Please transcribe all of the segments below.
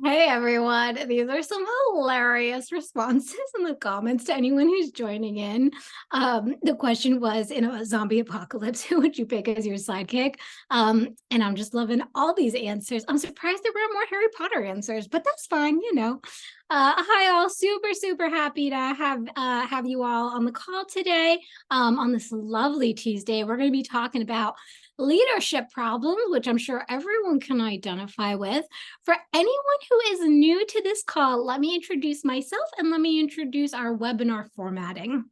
Hey everyone, these are some hilarious responses in the comments to anyone who's joining in. The question was, in a zombie apocalypse, who would you pick as your sidekick? And I'm just loving all these answers. I'm surprised there weren't more Harry Potter answers, but that's fine, you know. Hi all, super happy to have you all on the call today. On this lovely Tuesday, we're going to be talking about leadership problems, which I'm sure everyone can identify with. For anyone who is new to this call, let me introduce myself and let me introduce our webinar formatting.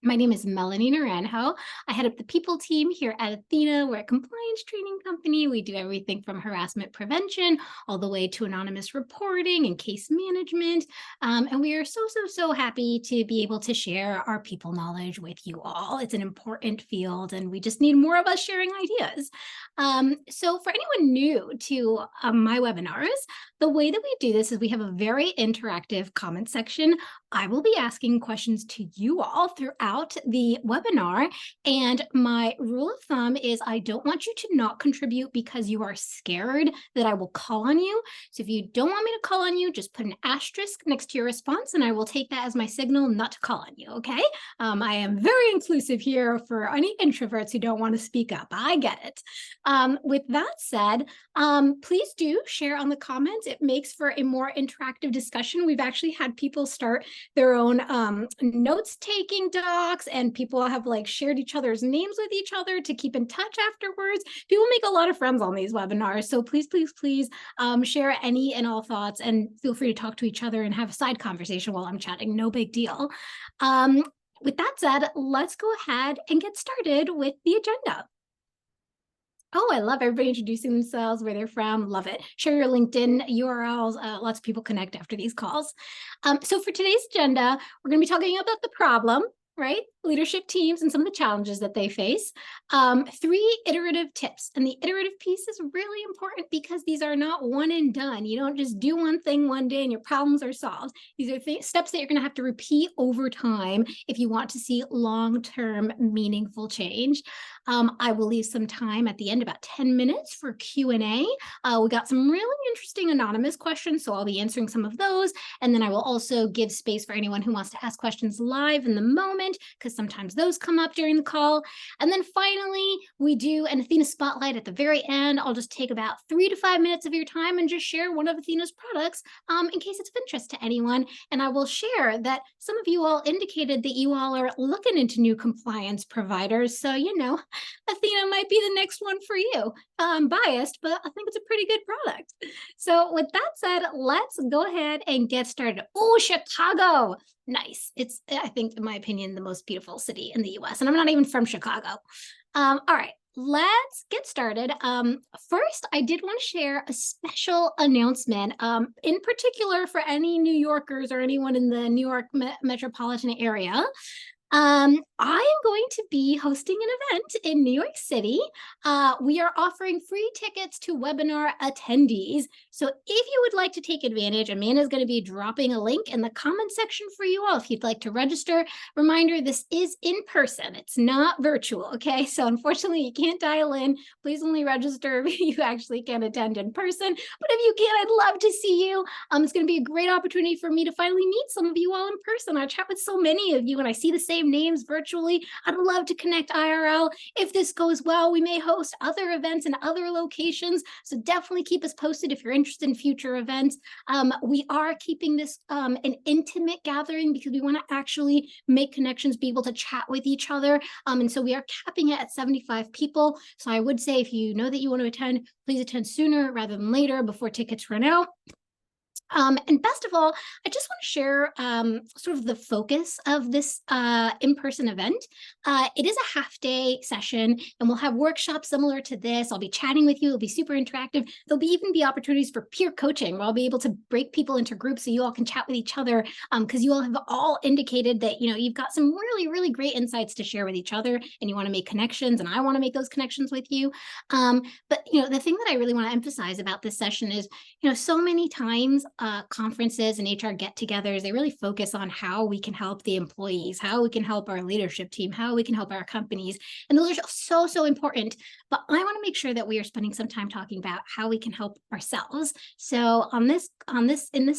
My name is Melanie Naranjo. I head up the people team here at Athena. We're a compliance training company. We do everything from harassment prevention all the way to anonymous reporting and case management. And we are so happy to be able to share our people knowledge with you all. It's an important field and we just need more of us sharing ideas. So for anyone new to my webinars, the way that we do this is we have a very interactive comment section. I will be asking questions to you all throughout the webinar. And my rule of thumb is I don't want you to not contribute because you are scared that I will call on you. So if you don't want me to call on you, just put an asterisk next to your response and I will take that as my signal not to call on you, okay? I am very inclusive here for any introverts who don't want to speak up. I get it. With that said, please do share on the comments. It makes for a more interactive discussion. We've actually had people start their own notes-taking docs, and people have like shared each other's names with each other to keep in touch afterwards. People make a lot of friends on these webinars, so please share any and all thoughts, and feel free to talk to each other and have a side conversation while I'm chatting. No big deal. With that said, let's go ahead and get started with the agenda. Oh, I love everybody introducing themselves, where they're from. Love it. Share your LinkedIn URLs. Lots of people connect after these calls. So for today's agenda, we're going to be talking about the problem, right? Leadership teams and some of the challenges that they face. 3 iterative tips. And the iterative piece is really important because these are not one and done. You don't just do one thing one day and your problems are solved. These are steps that you're going to have to repeat over time if you want to see long-term meaningful change. I will leave some time at the end, about 10 minutes for Q&A. We got some really interesting anonymous questions, so I'll be answering some of those. And then I will also give space for anyone who wants to ask questions live in the moment, because sometimes those come up during the call. And then finally, we do an Athena Spotlight at the very end. I'll just take about 3 to 5 minutes of your time and just share one of Athena's products in case it's of interest to anyone. And I will share that some of you all indicated that you all are looking into new compliance providers. So, you know, Athena might be the next one for you. I'm biased, but I think it's a pretty good product. So with that said, let's go ahead and get started. Oh, Chicago. Nice. It's, I think, in my opinion, the most beautiful city in the US. And I'm not even from Chicago. All right. Let's get started. First, I did want to share a special announcement, in particular for any New Yorkers or anyone in the New York metropolitan area. I am going to be hosting an event in New York City. We are offering free tickets to webinar attendees. So if you would like to take advantage, Amanda's going to be dropping a link in the comment section for you all if you'd like to register. Reminder, this is in person. It's not virtual, okay? So unfortunately, you can't dial in. Please only register if you actually can attend in person. But if you can, I'd love to see you. It's going to be a great opportunity for me to finally meet some of you all in person. I chat with so many of you and I see the same names virtually. I'd love to connect IRL. If this goes well, we may host other events in other locations. So definitely keep us posted if you're interested in future events. We are keeping this an intimate gathering because we want to actually make connections, be able to chat with each other. And so we are capping it at 75 people. So I would say if you know that you want to attend, please attend sooner rather than later before tickets run out. And best of all, I just want to share sort of the focus of this in-person event. It is a half-day session, and we'll have workshops similar to this. I'll be chatting with you. It'll be super interactive. There'll even be opportunities for peer coaching, where I'll be able to break people into groups so you all can chat with each other, because you all have all indicated that, you know, you've got some really great insights to share with each other, and you want to make connections, and I want to make those connections with you. But, you know, the thing that I really want to emphasize about this session is, you know, so many times conferences and HR get-togethers, they really focus on how we can help the employees, how we can help our leadership team, how we can help our companies. And those are so, so important. But I want to make sure that we are spending some time talking about how we can help ourselves. So in this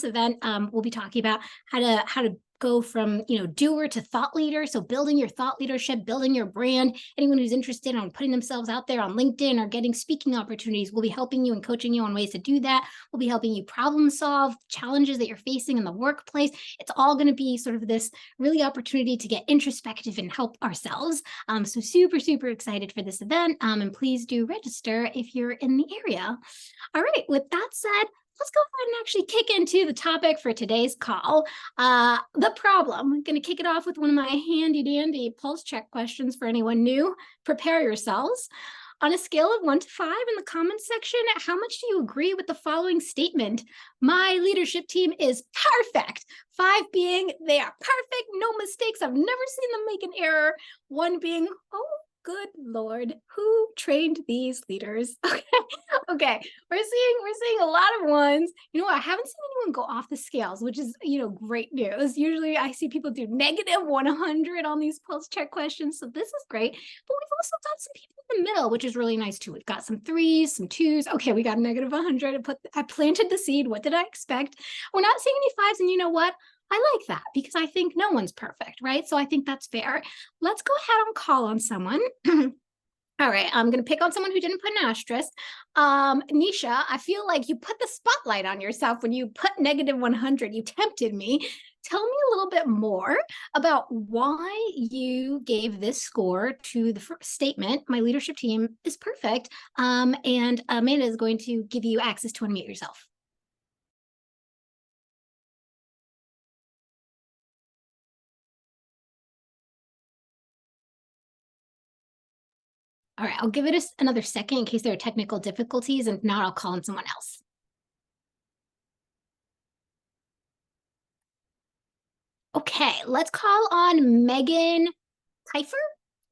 event, we'll be talking about how to go from, doer to thought leader. So building your thought leadership, building your brand. Anyone who's interested on putting themselves out there on LinkedIn or getting speaking opportunities, we'll be helping you and coaching you on ways to do that. We'll be helping you problem solve challenges that you're facing in the workplace. It's all going to be sort of this really opportunity to get introspective and help ourselves. So super, super excited for this event. And please do register if you're in the area. All right, with that said, let's go ahead and actually kick into the topic for today's call. The problem. I'm going to kick it off with one of my handy dandy pulse check questions for anyone new. Prepare yourselves. On a scale of 1 to 5 in the comments section, how much do you agree with the following statement? My leadership team is perfect. 5 being they are perfect, no mistakes. I've never seen them make an error. 1 being, oh, good Lord, who trained these leaders? Okay. We're seeing a lot of ones. I haven't seen anyone go off the scales, which is, great news. Usually I see people do negative 100 on these pulse check questions. So this is great. But we've also got some people in the middle, which is really nice too. We've got some 3s, some 2s. Okay, we got negative 100. I planted the seed. What did I expect? We're not seeing any 5s. And you know what? I like that because I think no one's perfect, right? So I think that's fair. Let's go ahead and call on someone. All right, I'm going to pick on someone who didn't put an asterisk. Nisha, I feel like you put the spotlight on yourself when you put negative 100. You tempted me. Tell me a little bit more about why you gave this score to the first statement. My leadership team is perfect. And Amanda is going to give you access to unmute yourself. All right, I'll give it another second in case there are technical difficulties, and if not, I'll call on someone else. Okay, let's call on Megan Pfeiffer.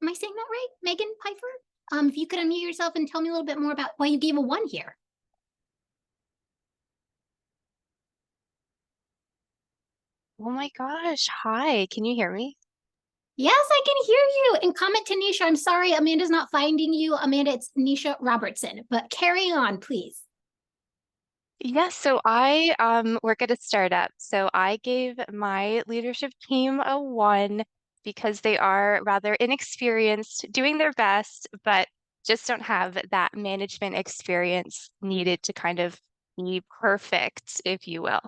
Am I saying that right? Megan Pfeiffer? If you could unmute yourself and tell me a little bit more about why you gave a 1 here. Oh my gosh. Hi, can you hear me? Yes, I can hear you. And comment to Nisha. I'm sorry, Amanda's not finding you. Amanda, it's Nisha Robertson, but carry on, please. Yes, so I work at a startup. So I gave my leadership team a 1 because they are rather inexperienced, doing their best, but just don't have that management experience needed to kind of be perfect, if you will.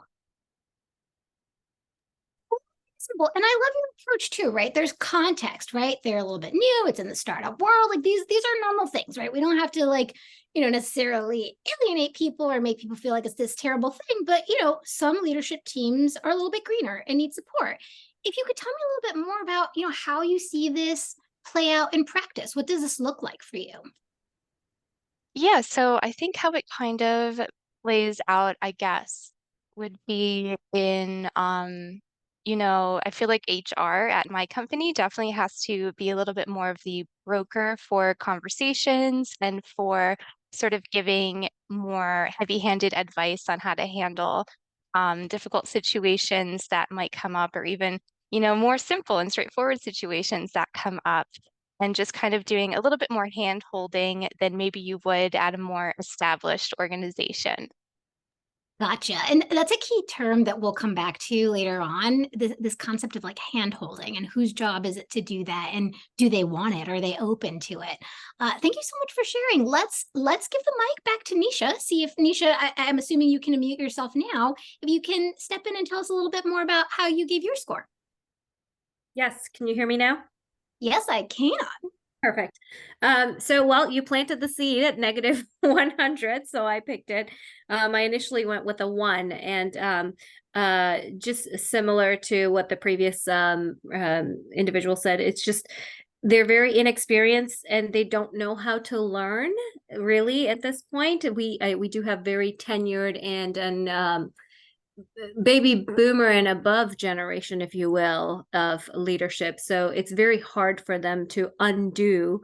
Simple. And I love your approach too, right? There's context, right? They're a little bit new. It's in the startup world. Like these are normal things, right? We don't have to necessarily alienate people or make people feel like it's this terrible thing. But some leadership teams are a little bit greener and need support. If you could tell me a little bit more about, how you see this play out in practice. What does this look like for you? Yeah, so I think how it kind of plays out, I guess, would be in, I feel like HR at my company definitely has to be a little bit more of the broker for conversations and for sort of giving more heavy-handed advice on how to handle difficult situations that might come up, or even, more simple and straightforward situations that come up, and just kind of doing a little bit more hand holding than maybe you would at a more established organization. Gotcha. And that's a key term that we'll come back to later on, this concept of like hand holding and whose job is it to do that, and do they want it? Are they open to it? Thank you so much for sharing. Let's give the mic back to Nisha. See if Nisha, I'm assuming you can unmute yourself now. If you can step in and tell us a little bit more about how you gave your score. Yes, can you hear me now? Yes, I can. Perfect. You planted the seed at negative 100, so I picked it. I initially went with a 1, and just similar to what the previous individual said, it's just they're very inexperienced and they don't know how to learn really at this point. We do have very tenured and baby boomer and above generation, if you will, of leadership. So it's very hard for them to undo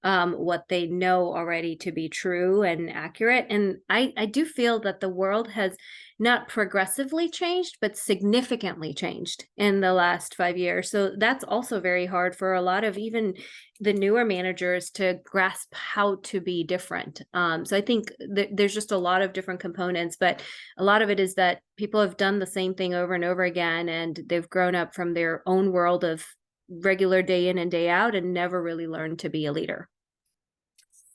what they know already to be true and accurate. And I do feel that the world has not progressively changed, but significantly changed in the last 5 years. So that's also very hard for a lot of even the newer managers to grasp how to be different. So I think there's just a lot of different components, but a lot of it is that people have done the same thing over and over again, and they've grown up from their own world of regular day in and day out and never really learned to be a leader.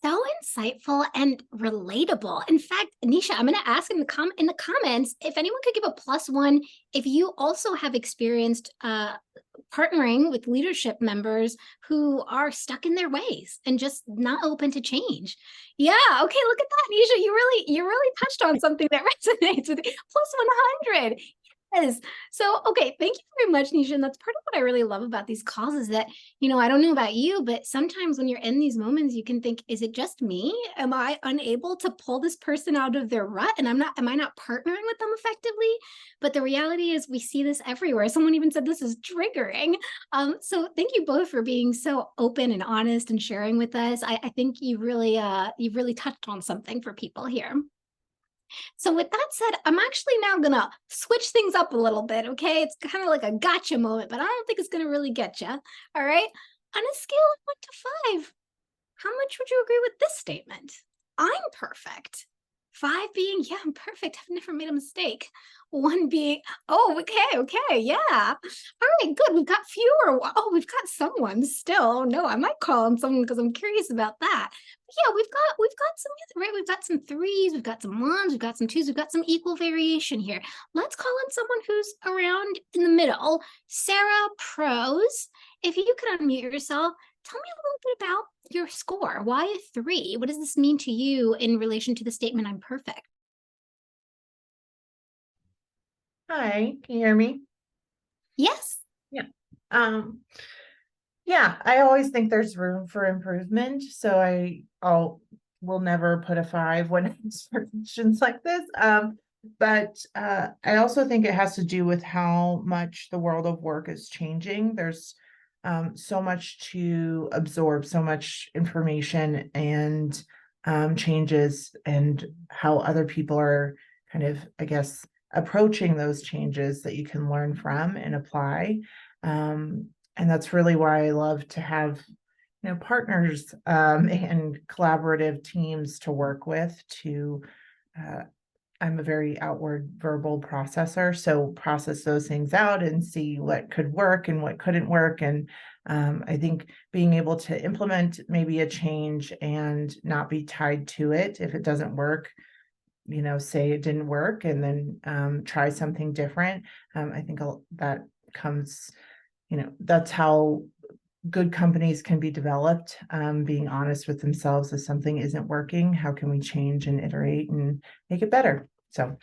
So insightful and relatable. In fact, Nisha, I'm going to ask in the comments if anyone could give a +1 if you also have experienced partnering with leadership members who are stuck in their ways and just not open to change. Yeah, okay, look at that, Nisha. You really touched on something that resonates with you. +100. Yes. So, okay, thank you very much, Nisha. And that's part of what I really love about these calls is that, I don't know about you, but sometimes when you're in these moments, you can think, is it just me? Am I unable to pull this person out of their rut? And am I not partnering with them effectively? But the reality is we see this everywhere. Someone even said this is triggering. So thank you both for being so open and honest and sharing with us. I think you've really touched on something for people here. So with that said, I'm actually now going to switch things up a little bit, okay? It's kind of like a gotcha moment, but I don't think it's going to really get you, all right? On a scale of 1 to 5, how much would you agree with this statement? I'm perfect. 5 being, yeah, I'm perfect. I've never made a mistake. 1 being, oh, okay, yeah. All right, good. We've got fewer. Oh, we've got someone still. Oh no, I might call on someone because I'm curious about that. But yeah, we've got some, right? We've got some 3s, we've got some 1s, we've got some 2s, we've got some equal variation here. Let's call on someone who's around in the middle. Sarah Pros, if you could unmute yourself, tell me a little bit about your score. Why a 3? What does this mean to you in relation to the statement, I'm perfect? Hi, can you hear me? Yes. Yeah. Yeah, I always think there's room for improvement. So will never put a 5 when it's questions like this. But I also think it has to do with how much the world of work is changing. There's so much to absorb, so much information and changes, and how other people are kind of, I guess, approaching those changes that you can learn from and apply. And that's really why I love to have, partners and collaborative teams to work with I'm a very outward verbal processor, so process those things out and see what could work and what couldn't work. And I think being able to implement maybe a change and not be tied to it if it doesn't work, say it didn't work and then try something different. I think that comes, that's how good companies can be developed, being honest with themselves. If something isn't working, how can we change and iterate and make it better? So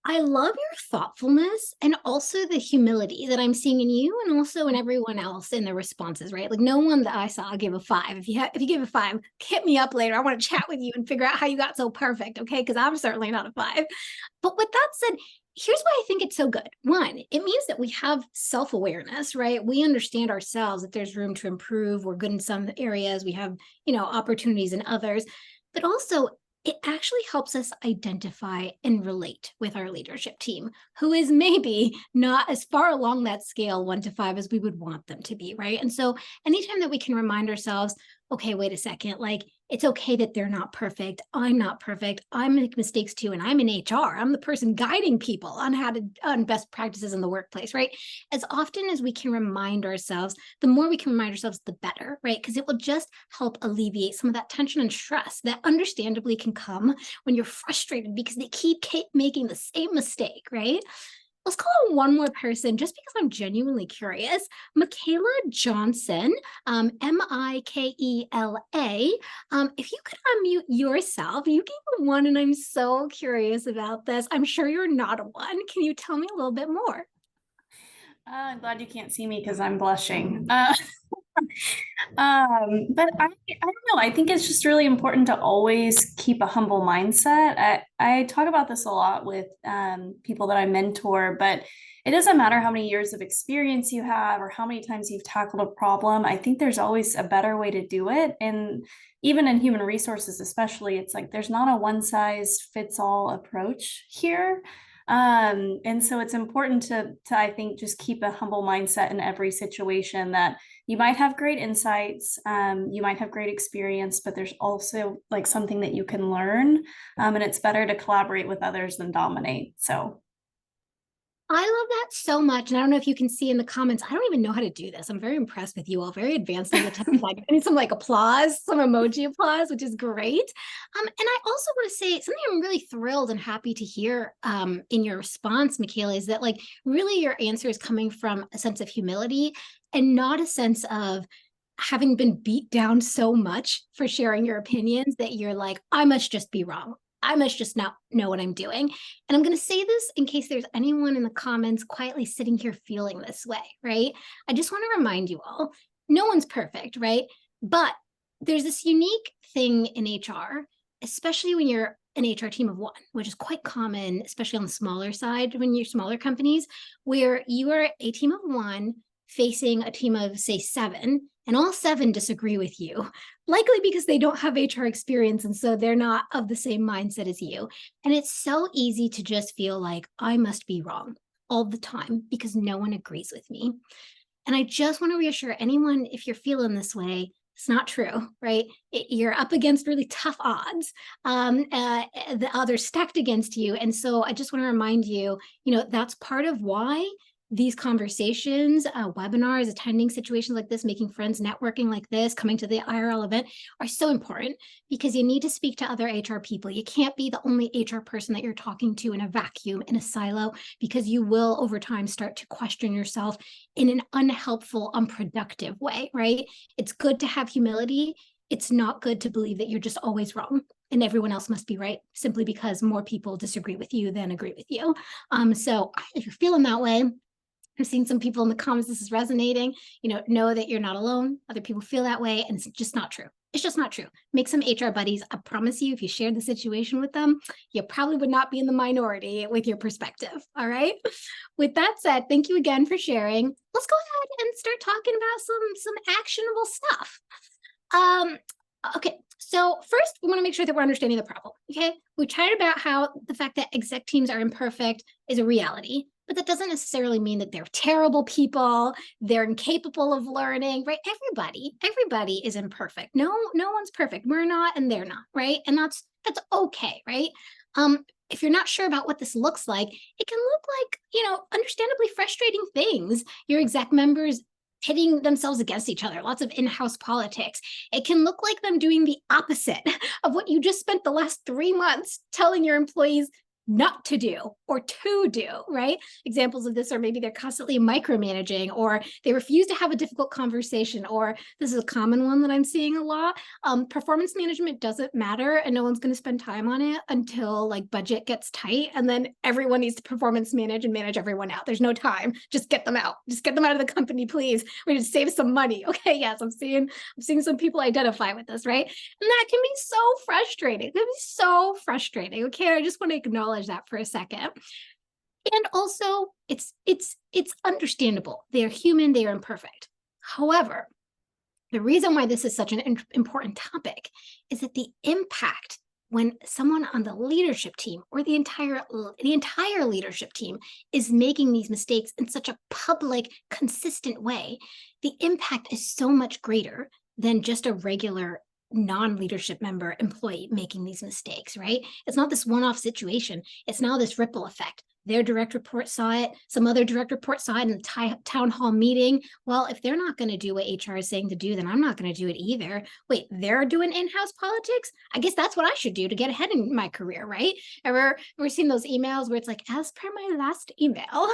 I love your thoughtfulness and also the humility that I'm seeing in you and also in everyone else in the responses, right? Like no one that I saw gave a 5. If you give a 5, hit me up later. I want to chat with you and figure out how you got so perfect, okay? Because I'm certainly not a 5. But with that said, here's why I think it's so good. 1, it means that we have self-awareness, right? We understand ourselves, that there's room to improve. We're good in some areas. We have, opportunities in others. But also, it actually helps us identify and relate with our leadership team, who is maybe not as far along that scale 1 to 5 as we would want them to be, right? And so anytime that we can remind ourselves, okay, wait a second, like it's okay that they're not perfect. I'm not perfect. I make mistakes too. And I'm in HR. I'm the person guiding people on on best practices in the workplace, right? As often as we can remind ourselves, the more we can remind ourselves, the better, right? Because it will just help alleviate some of that tension and stress that understandably can come when you're frustrated because they keep making the same mistake, right? Let's call on one more person just because I'm genuinely curious. Michaela Johnson, Mikela. If you could unmute yourself, you gave a 1 and I'm so curious about this. I'm sure you're not a 1. Can you tell me a little bit more? I'm glad you can't see me because I'm blushing. But I don't know. I think it's just really important to always keep a humble mindset. I talk about this a lot with people that I mentor, but it doesn't matter how many years of experience you have or how many times you've tackled a problem. I think there's always a better way to do it. And even in human resources, especially, it's like there's not a one size fits all approach here. And so it's important to I think just keep a humble mindset in every situation, that you might have great insights, you might have great experience, but there's also like something that you can learn, and it's better to collaborate with others than dominate. So I love that so much. And I don't know if you can see in the comments, I don't even know how to do this. I'm very impressed with you all, very advanced on the tech. Like, I need some like applause, some emoji applause, which is great. And I also want to say something I'm really thrilled and happy to hear in your response, Michaela, is that like really your answer is coming from a sense of humility and not a sense of having been beat down so much for sharing your opinions that you're like, I must just be wrong. I must just not know what I'm doing. And I'm going to say this in case there's anyone in the comments quietly sitting here feeling this way, right? I just want to remind you all, no one's perfect, right? But there's this unique thing in HR, especially when you're an HR team of one, which is quite common, especially on the smaller side, when you're smaller companies, where you are a team of one facing a team of, say, 7, and all 7 disagree with you, likely because they don't have HR experience, and so they're not of the same mindset as you. And it's so easy to just feel like I must be wrong all the time because no one agrees with me. And I just want to reassure anyone, if you're feeling this way, it's not true, right? You're up against really tough odds. The odds stacked against you. And so I just want to remind you, that's part of why these conversations, webinars, attending situations like this, making friends, networking like this, coming to the IRL event are so important, because you need to speak to other HR people. You can't be the only HR person that you're talking to in a vacuum, in a silo, because you will over time start to question yourself in an unhelpful, unproductive way, right? It's good to have humility. It's not good to believe that you're just always wrong and everyone else must be right simply because more people disagree with you than agree with you. So if you're feeling that way, I'm seeing some people in the comments, this is resonating, know that you're not alone. Other people feel that way, and it's just not true. It's just not true. Make some HR buddies. I promise you, if you shared the situation with them, you probably would not be in the minority with your perspective. All right. With that said, thank you again for sharing. Let's go ahead and start talking about some actionable stuff. Okay. So first, we want to make sure that we're understanding the problem. Okay. We chatted about how the fact that exec teams are imperfect is a reality, but that doesn't necessarily mean that they're terrible people, they're incapable of learning, right? Everybody is imperfect. No one's perfect. We're not, and they're not, right? And that's okay, right? If you're not sure about what this looks like, it can look like, understandably frustrating things. Your exec members pitting themselves against each other, lots of in-house politics. It can look like them doing the opposite of what you just spent the last 3 months telling your employees not to do or to do, right? Examples of this are maybe they're constantly micromanaging, or they refuse to have a difficult conversation, or this is a common one that I'm seeing a lot. Performance management doesn't matter, and no one's going to spend time on it until like budget gets tight, and then everyone needs to performance manage and manage everyone out. There's no time. Just get them out. Just get them out of the company, please. We need to save some money. Okay, yes, I'm seeing some people identify with this, right? And that can be so frustrating. It can be so frustrating. Okay, I just want to acknowledge that for a second. And also, it's understandable. They are human, they are imperfect. However, the reason why this is such an important topic is that the impact when someone on the leadership team or the entire leadership team is making these mistakes in such a public, consistent way, the impact is so much greater than just a regular non-leadership member employee making these mistakes, right? It's not this one-off situation. It's now this ripple effect. Their direct report saw it. Some other direct report saw it in the town hall meeting. Well, if they're not going to do what HR is saying to do, then I'm not going to do it either. Wait, they're doing in-house politics? I guess that's what I should do to get ahead in my career, right? And we're seeing those emails where it's like, as per my last email,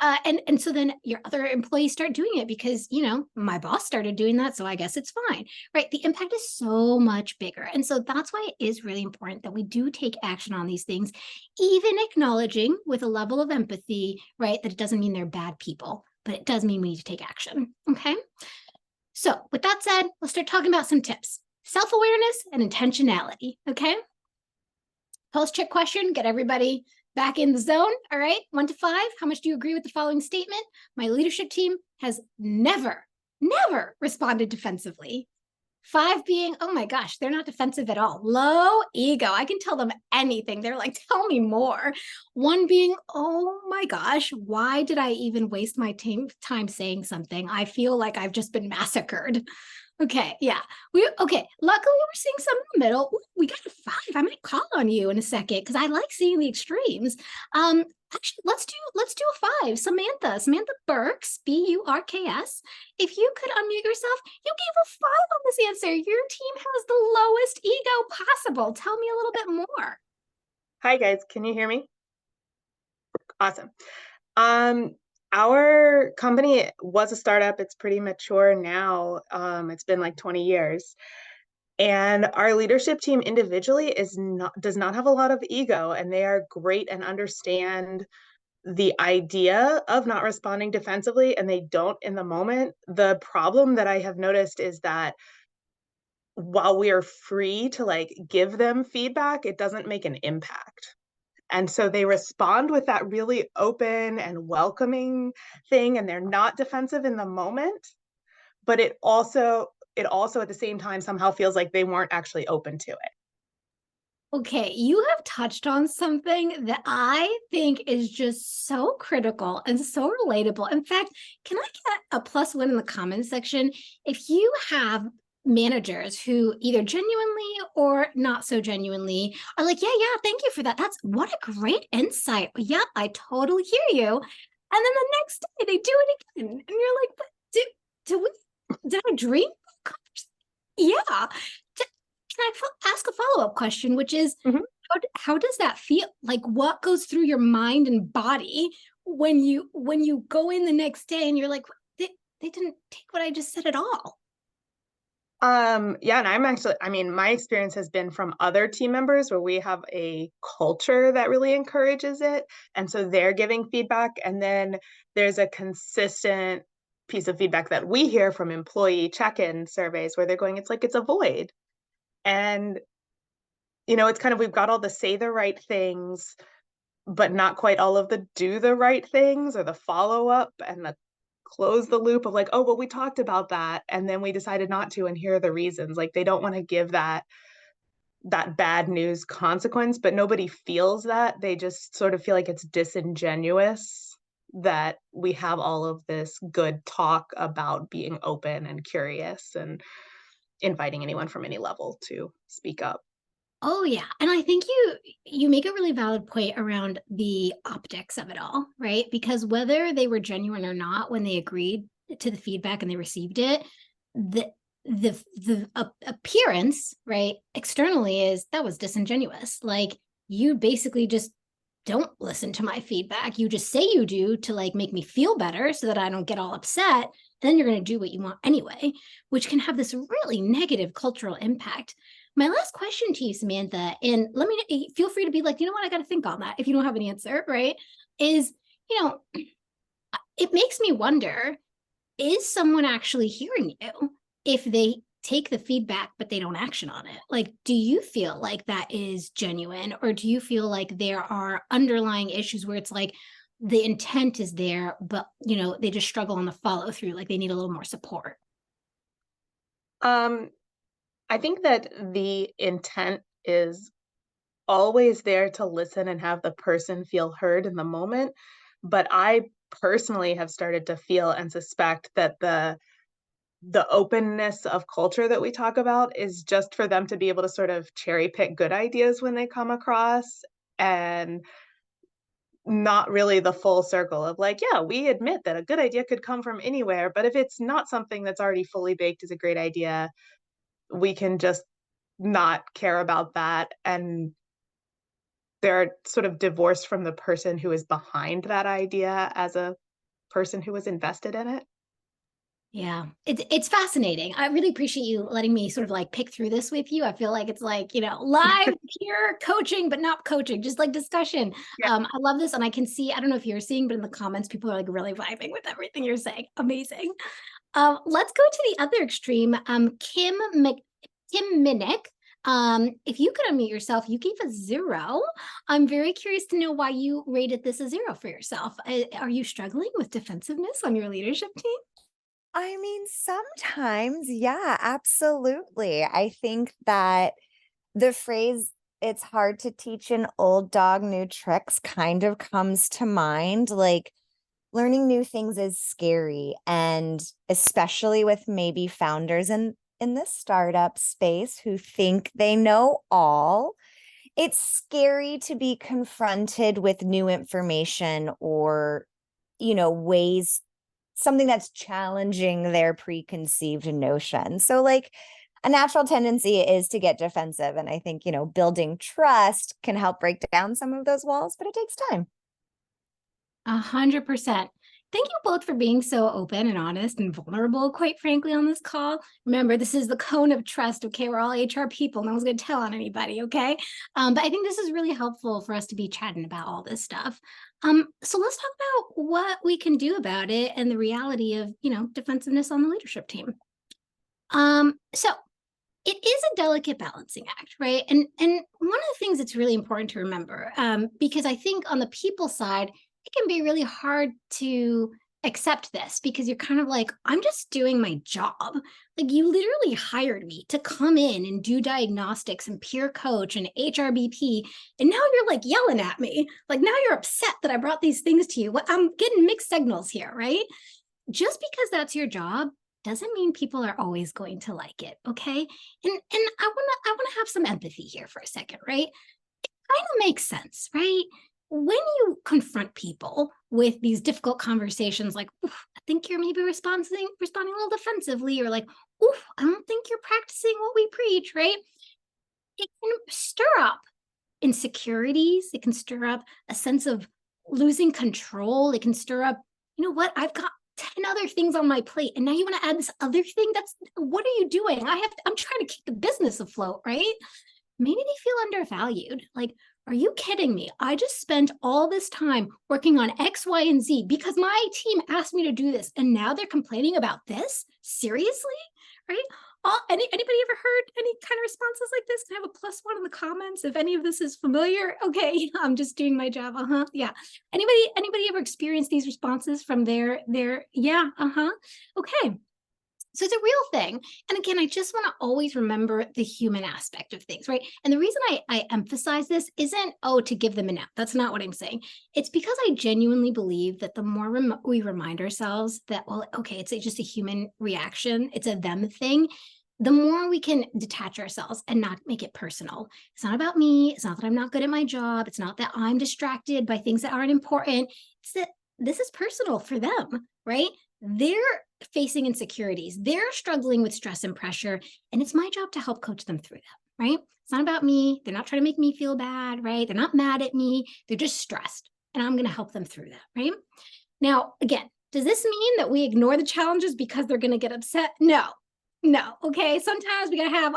and so then your other employees start doing it because, my boss started doing that, so I guess it's fine, right? The impact is so much bigger. And so that's why it is really important that we do take action on these things, even acknowledging with a level of empathy, right, that it doesn't mean they're bad people, but it does mean we need to take action. Okay. So with that said, let's start talking about some tips. Self-awareness and intentionality, okay? Pulse check question, get everybody back in the zone. All right, 1 to 5. How much do you agree with the following statement? My leadership team has never responded defensively. 5 being, oh my gosh, they're not defensive at all. Low ego. I can tell them anything. They're like, tell me more. 1 being, oh my gosh, why did I even waste my time saying something? I feel like I've just been massacred. Okay, yeah. Luckily we're seeing some in the middle. Ooh, we got a 5. I might call on you in a second because I like seeing the extremes. Actually, let's do a 5. Samantha Burks, Burks. If you could unmute yourself, you gave a 5 on this answer. Your team has the lowest ego possible. Tell me a little bit more. Hi guys, can you hear me? Awesome. Our company was a startup. It's pretty mature now. It's been like 20 years. And our leadership team individually does not have a lot of ego, and they are great and understand the idea of not responding defensively, and they don't in the moment. The problem that I have noticed is that while we are free to like give them feedback, it doesn't make an impact. And so they respond with that really open and welcoming thing, and they're not defensive in the moment, but it also at the same time somehow feels like they weren't actually open to it. Okay, you have touched on something that I think is just so critical and so relatable. In fact, can I get a +1 in the comments section if you have managers who either genuinely or not so genuinely are like, yeah, thank you for that. What a great insight. Yep, I totally hear you. And then the next day they do it again. And you're like, but did I dream? Yeah. Can I ask a follow-up question, which is, how does that feel? Like, what goes through your mind and body when you go in the next day and you're like, they didn't take what I just said at all? Yeah, and my experience has been from other team members where we have a culture that really encourages it. And so they're giving feedback. And then there's a consistent piece of feedback that we hear from employee check-in surveys where they're going, it's a void. And, it's kind of, we've got all the say the right things, but not quite all of the do the right things or the follow-up and the close the loop of like, oh, well, we talked about that and then we decided not to, and here are the reasons. Like, they don't want to give that bad news consequence, but nobody feels that. They just sort of feel like it's disingenuous that we have all of this good talk about being open and curious and inviting anyone from any level to speak up. Oh yeah. And I think you make a really valid point around the optics of it all, right? Because whether they were genuine or not, when they agreed to the feedback and they received it, the appearance, right, externally is that was disingenuous. Like, you basically just don't listen to my feedback. You just say you do to like make me feel better so that I don't get all upset. Then you're going to do what you want anyway, which can have this really negative cultural impact. My last question to you, Samantha, and let me feel free to be like, you know what, I got to think on that if you don't have an answer, right? Is, it makes me wonder, is someone actually hearing you if they take the feedback, but they don't action on it? Like, do you feel like that is genuine, or do you feel like there are underlying issues where it's like the intent is there, but, they just struggle on the follow through, like they need a little more support? I think that the intent is always there to listen and have the person feel heard in the moment. But I personally have started to feel and suspect that the openness of culture that we talk about is just for them to be able to sort of cherry pick good ideas when they come across, and not really the full circle of like, yeah, we admit that a good idea could come from anywhere, but if it's not something that's already fully baked as a great idea, we can just not care about that. And they're sort of divorced from the person who is behind that idea as a person who was invested in it. Yeah, it's fascinating. I really appreciate you letting me sort of like pick through this with you. I feel like it's like, live peer coaching, but not coaching, just like discussion. Yeah. I love this. And I can see, I don't know if you're seeing, but in the comments, people are like really vibing with everything you're saying. Amazing. Let's go to the other extreme. Kim Minnick. If you could unmute yourself, you gave a 0. I'm very curious to know why you rated this a 0 for yourself. Are you struggling with defensiveness on your leadership team? I mean, sometimes, yeah, absolutely. I think that the phrase, it's hard to teach an old dog new tricks, kind of comes to mind. Like, learning new things is scary. And especially with maybe founders in this startup space who think they know all, it's scary to be confronted with new information or, ways, something that's challenging their preconceived notion. So like a natural tendency is to get defensive. And I think, building trust can help break down some of those walls, but it takes time. 100%. Thank you both for being so open and honest and vulnerable, quite frankly, on this call. Remember, this is the cone of trust, okay? We're all HR people. No one's going to tell on anybody, okay? But I think this is really helpful for us to be chatting about all this stuff. So let's talk about what we can do about it and the reality of, defensiveness on the leadership team. So it is a delicate balancing act, right? And one of the things that's really important to remember, because I think on the people side, it can be really hard to accept this because you're kind of like, I'm just doing my job. Like, you literally hired me to come in and do diagnostics and peer coach and HRBP. And now you're like yelling at me. Like, now you're upset that I brought these things to you. I'm getting mixed signals here, right? Just because that's your job doesn't mean people are always going to like it, okay? And I wanna have some empathy here for a second, right? It kind of makes sense, right? When you confront people with these difficult conversations, like, I think you're maybe responding a little defensively, or like, I don't think you're practicing what we preach, right? It can stir up insecurities. It can stir up a sense of losing control. It can stir up, I've got 10 other things on my plate, and now you want to add this other thing? What are you doing? I'm trying to keep the business afloat, right? Maybe they feel undervalued. Like, are you kidding me? I just spent all this time working on X, Y, and Z because my team asked me to do this, and now they're complaining about this? Seriously? Right? Anybody ever heard any kind of responses like this? Can I have a +1 in the comments if any of this is familiar? Okay, I'm just doing my job. Yeah. Anybody ever experienced these responses from their yeah, okay. So it's a real thing. And again, I just want to always remember the human aspect of things, right? And the reason I emphasize this isn't, to give them an out. That's not what I'm saying. It's because I genuinely believe that the more we remind ourselves that, okay, it's just a human reaction, it's a them thing, the more we can detach ourselves and not make it personal. It's not about me. It's not that I'm not good at my job. It's not that I'm distracted by things that aren't important. It's that this is personal for them, right? They're facing insecurities. They're struggling with stress and pressure. And it's my job to help coach them through that, right? It's not about me. They're not trying to make me feel bad, right? They're not mad at me. They're just stressed. And I'm going to help them through that, right? Now, again, does this mean that we ignore the challenges because they're going to get upset? No, okay? Sometimes we got to have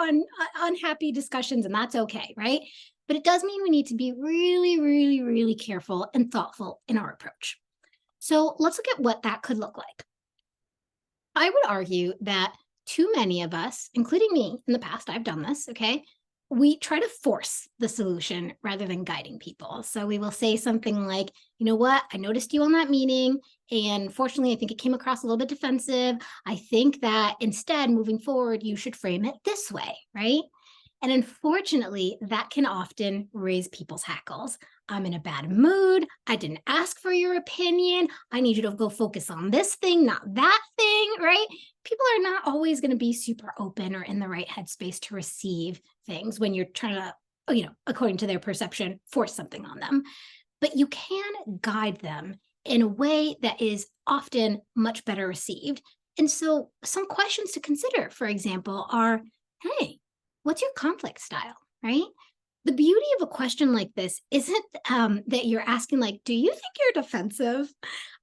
unhappy discussions, and that's okay, right? But it does mean we need to be really, really, really careful and thoughtful in our approach. So let's look at what that could look like. I would argue that too many of us, including me in the past, I've done this, okay? We try to force the solution rather than guiding people. So we will say something like, you know what, I noticed you on that meeting, and fortunately, I think it came across a little bit defensive. I think that instead, moving forward, you should frame it this way, right? And unfortunately, that can often raise people's hackles. I'm in a bad mood. I didn't ask for your opinion. I need you to go focus on this thing, not that thing, right? People are not always going to be super open or in the right headspace to receive things when you're trying to, according to their perception, force something on them. But you can guide them in a way that is often much better received. And so some questions to consider, for example, are, hey, what's your conflict style, right? The beauty of a question like this isn't that you're asking, like, do you think you're defensive?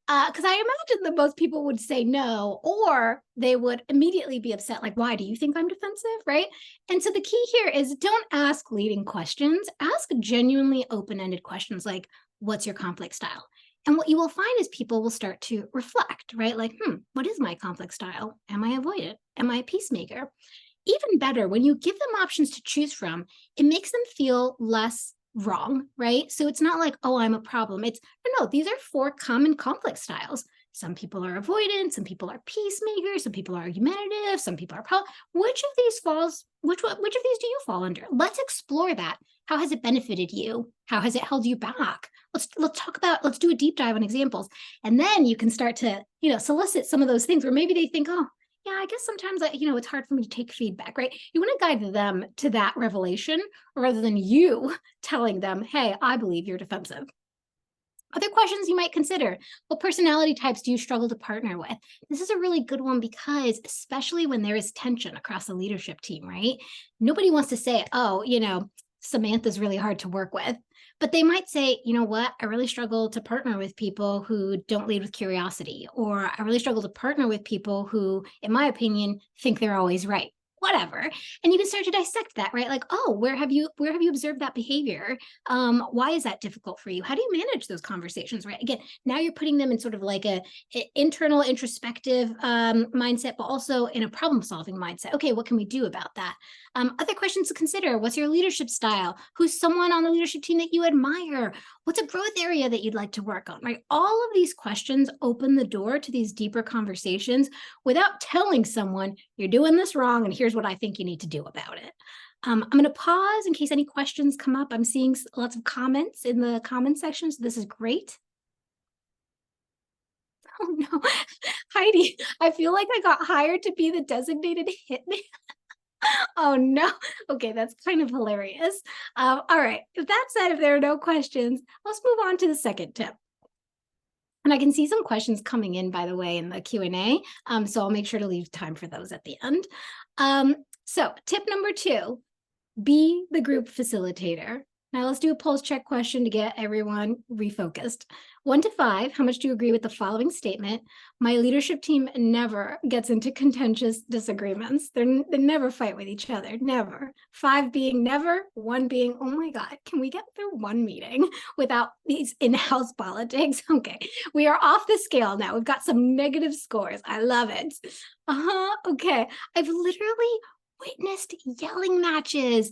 Because I imagine that most people would say no, or they would immediately be upset, like, why do you think I'm defensive, right? And so the key here is don't ask leading questions. Ask genuinely open-ended questions like, what's your conflict style? And what you will find is people will start to reflect, right? Like, what is my conflict style? Am I avoidant? Am I a peacemaker? Even better, when you give them options to choose from, it makes them feel less wrong, right? So it's not like, oh, I'm a problem. It's no, these are 4 common conflict styles. Some people are avoidant, some people are peacemakers, some people are argumentative, some people are which of these do you fall under? Let's explore that. How has it benefited you? How has it held you back? Let's do a deep dive on examples. And then you can start to, solicit some of those things where maybe they think, oh, yeah, I guess sometimes it's hard for me to take feedback, right? You want to guide them to that revelation rather than you telling them, hey, I believe you're defensive. Other questions you might consider: what personality types do you struggle to partner with? This is a really good one because especially when there is tension across the leadership team, right? Nobody wants to say, oh, Samantha's really hard to work with. But they might say, you know what, I really struggle to partner with people who don't lead with curiosity, or I really struggle to partner with people who, in my opinion, think they're always right. Whatever. And you can start to dissect that, right? Like, oh, where have you observed that behavior? Why is that difficult for you? How do you manage those conversations, right? Again, now you're putting them in sort of like a internal introspective mindset, but also in a problem solving mindset. Okay, what can we do about that? Other questions to consider: what's your leadership style? Who's someone on the leadership team that you admire? What's a growth area that you'd like to work on, right? All of these questions open the door to these deeper conversations without telling someone you're doing this wrong and here's what I think you need to do about it. I'm going to pause in case any questions come up. I'm seeing lots of comments in the comment section, so this is great. Oh no, Heidi, I feel like I got hired to be the designated hitman. Oh no. Okay, that's kind of hilarious. All right. If that said, if there are no questions, let's move on to the second tip. And I can see some questions coming in, by the way, in the Q&A. So I'll make sure to leave time for those at the end. So tip number 2, be the group facilitator. Now let's do a pulse check question to get everyone refocused. 1 to 5, how much do you agree with the following statement? My leadership team never gets into contentious disagreements. They never fight with each other, never. 5 being never, 1 being, oh my God, can we get through one meeting without these in-house politics? Okay, we are off the scale now. We've got some negative scores. I love it. Okay, I've literally witnessed yelling matches.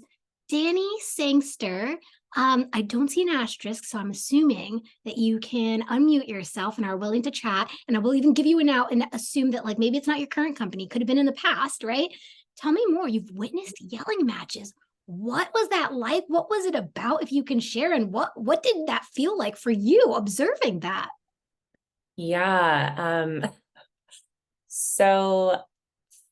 Danny Sangster, I don't see an asterisk, so I'm assuming that you can unmute yourself and are willing to chat. And I will even give you an out and assume that like maybe it's not your current company, could have been in the past, right? Tell me more. You've witnessed yelling matches. What was that like? What was it about? If you can share, and what did that feel like for you observing that? Yeah. So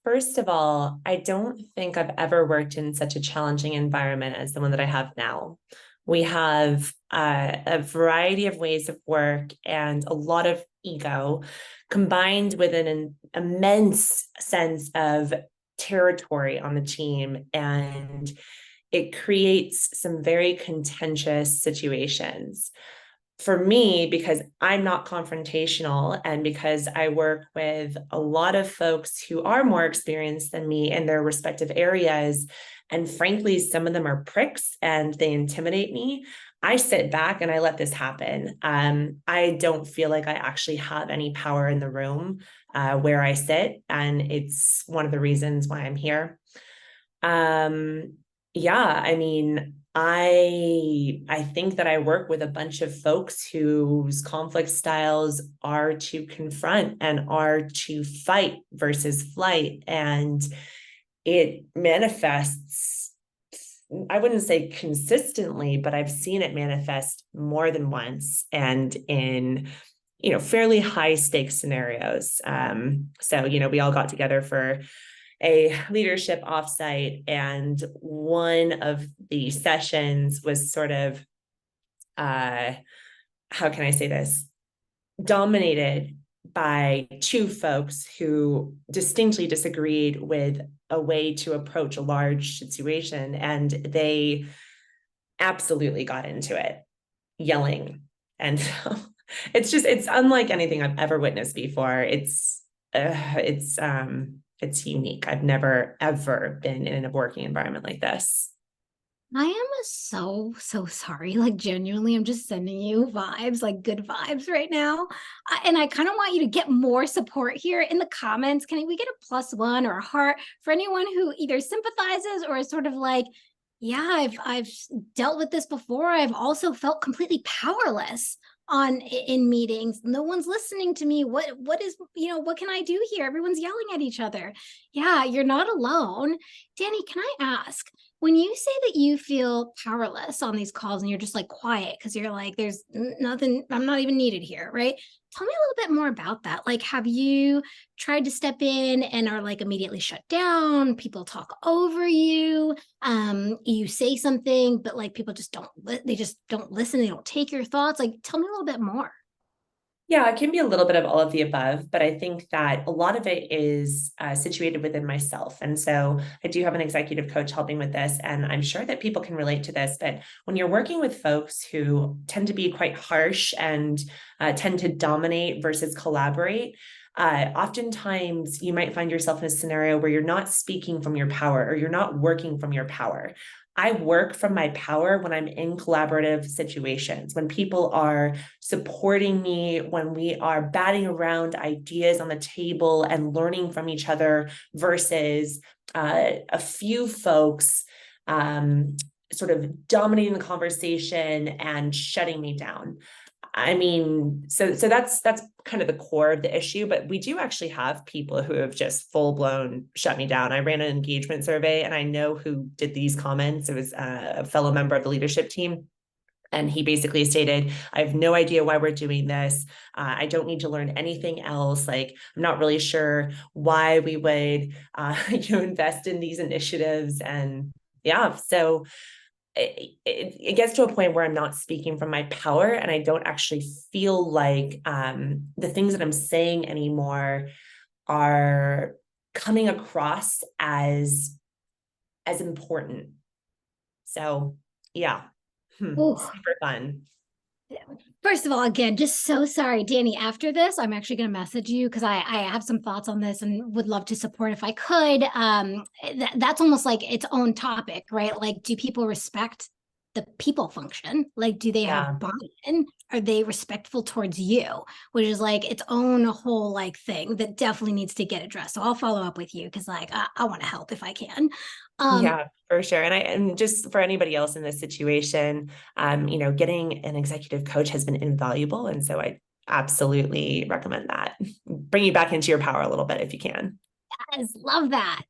first of all, I don't think I've ever worked in such a challenging environment as the one that I have now. We have a variety of ways of work and a lot of ego combined with an immense sense of territory on the team. And it creates some very contentious situations. For me, because I'm not confrontational and because I work with a lot of folks who are more experienced than me in their respective areas, and frankly, some of them are pricks and they intimidate me, I sit back and I let this happen. I don't feel like I actually have any power in the room where I sit, and it's one of the reasons why I'm here. Yeah, I mean, I think that I work with a bunch of folks whose conflict styles are to confront and are to fight versus flight. And it manifests, I wouldn't say consistently, but I've seen it manifest more than once and in, fairly high stakes scenarios. So, we all got together for a leadership offsite, and one of the sessions was sort of, how can I say this, dominated by 2 folks who distinctly disagreed with a way to approach a large situation, and they absolutely got into it, yelling. And so it's unlike anything I've ever witnessed before. It's unique. I've never, ever been in a working environment like this. I am so sorry. Like, genuinely, I'm just sending you vibes, like good vibes right now. And I kind of want you to get more support here in the comments. Can we get a +1 or a heart for anyone who either sympathizes or is sort of like, yeah, I've dealt with this before. I've also felt completely powerless in meetings. No one's listening to me. What is, what can I do here? Everyone's yelling at each other. Yeah, you're not alone. Danny, can I ask, when you say that you feel powerless on these calls and you're just like quiet because you're like, there's nothing, I'm not even needed here, right? Tell me a little bit more about that. Like, have you tried to step in and are like immediately shut down? People talk over you. You say something, but like people just don't listen. They don't take your thoughts. Like, tell me a little bit more. Yeah, it can be a little bit of all of the above, but I think that a lot of it is situated within myself. And so I do have an executive coach helping with this, and I'm sure that people can relate to this. But when you're working with folks who tend to be quite harsh and tend to dominate versus collaborate, oftentimes you might find yourself in a scenario where you're not speaking from your power or you're not working from your power. I work from my power when I'm in collaborative situations, when people are supporting me, when we are batting around ideas on the table and learning from each other versus a few folks sort of dominating the conversation and shutting me down. I mean, so that's kind of the core of the issue, but we do actually have people who have just full blown shut me down. I ran an engagement survey and I know who did these comments. It was a fellow member of the leadership team. And he basically stated, I have no idea why we're doing this. I don't need to learn anything else. Like, I'm not really sure why we would, invest in these initiatives. And yeah, so it gets to a point where I'm not speaking from my power and I don't actually feel like the things that I'm saying anymore are coming across as important. So yeah, super fun. First of all, again, just so sorry, Danny. After this, I'm actually going to message you because I have some thoughts on this and would love to support if I could. That's almost like its own topic, right? Like, do people respect the people function? Like, do they have buy-in? Are they respectful towards you? Which is like its own whole like thing that definitely needs to get addressed. So I'll follow up with you because like I want to help if I can. Yeah, for sure. And just for anybody else in this situation, getting an executive coach has been invaluable. And so I absolutely recommend that. Bring you back into your power a little bit if you can. Yes, love that.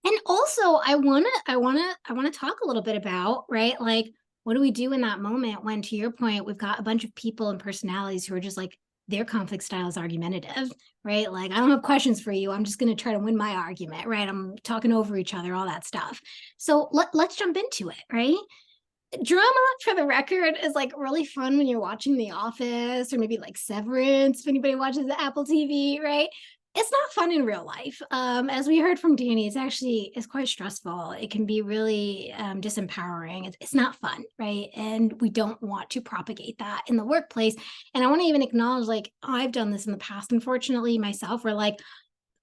And also I want to talk a little bit about, right? Like, what do we do in that moment when, to your point, we've got a bunch of people and personalities who are just like, their conflict style is argumentative, right? Like, I don't have questions for you. I'm just going to try to win my argument, right? I'm talking over each other, all that stuff. So let's jump into it, right? Drama, for the record, is like really fun when you're watching The Office or maybe like Severance, if anybody watches the Apple TV, right? It's not fun in real life. As we heard from Danny, it's quite stressful. It can be really disempowering. It's not fun, right? And we don't want to propagate that in the workplace. And I want to even acknowledge, like, I've done this in the past, unfortunately, myself, where like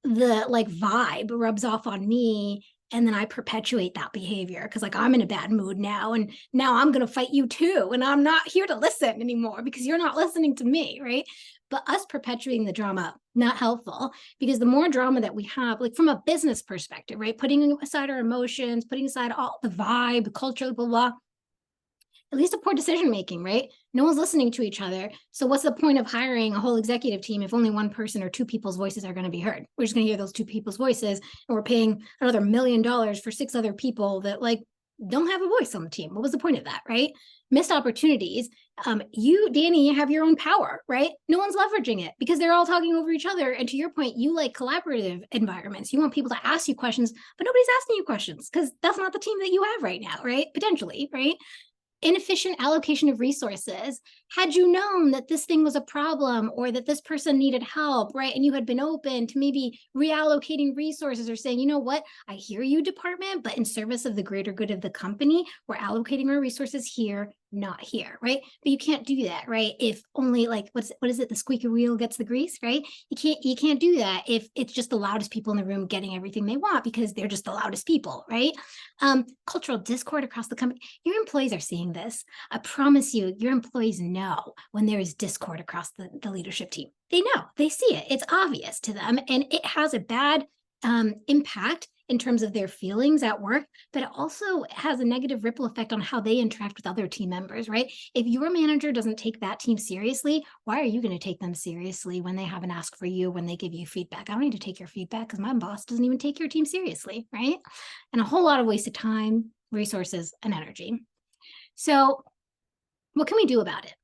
the like vibe rubs off on me and then I perpetuate that behavior because like I'm in a bad mood now and now I'm going to fight you too. And I'm not here to listen anymore because you're not listening to me, right? But us perpetuating the drama, not helpful, because the more drama that we have, like from a business perspective, right? Putting aside our emotions, putting aside all the vibe, the culture, blah, blah, at least a poor decision-making, right? No one's listening to each other. So what's the point of hiring a whole executive team if only one person or two people's voices are going to be heard? We're just going to hear those two people's voices and we're paying another $1 million for 6 other people that like don't have a voice on the team. What was the point of that, right? Missed opportunities. You, Danny, you have your own power, right? No one's leveraging it because they're all talking over each other. And to your point, you like collaborative environments. You want people to ask you questions, but nobody's asking you questions because that's not the team that you have right now, right? Potentially, right? Inefficient allocation of resources. had you known that this thing was a problem or that this person needed help, right? And you had been open to maybe reallocating resources or saying, you know what, I hear you, department, but in service of the greater good of the company, we're allocating our resources here, not here, right? But you can't do that, right? If only like, what is it? The squeaky wheel gets the grease, right? You can't do that if it's just the loudest people in the room getting everything they want because they're just the loudest people, right? Cultural discord across the company. Your employees are seeing this. I promise you, your employees know when there is discord across the leadership team. They know, they see it. It's obvious to them, and it has a bad impact in terms of their feelings at work, but it also has a negative ripple effect on how they interact with other team members, right? If your manager doesn't take that team seriously, why are you going to take them seriously when they have an ask for you, when they give you feedback? I don't need to take your feedback because my boss doesn't even take your team seriously, right? And a whole lot of wasted time, resources, and energy. So what can we do about it?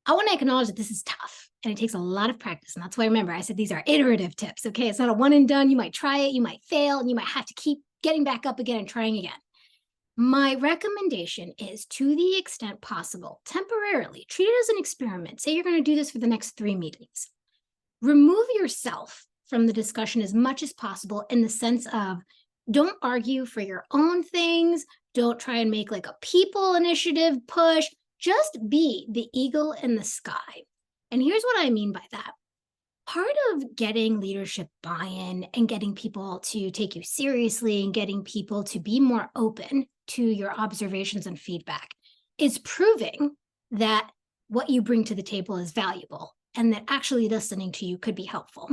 I want to acknowledge that this is tough and it takes a lot of practice. And that's why, remember, I said these are iterative tips. Okay. It's not a one and done. You might try it, you might fail, and you might have to keep getting back up again and trying again. My recommendation is, to the extent possible, temporarily treat it as an experiment. Say you're going to do this for the next 3 meetings. Remove yourself from the discussion as much as possible, in the sense of, don't argue for your own things. Don't try and make like a people initiative push. Just be the eagle in the sky. And here's what I mean by that. Part of getting leadership buy-in and getting people to take you seriously and getting people to be more open to your observations and feedback is proving that what you bring to the table is valuable and that actually listening to you could be helpful.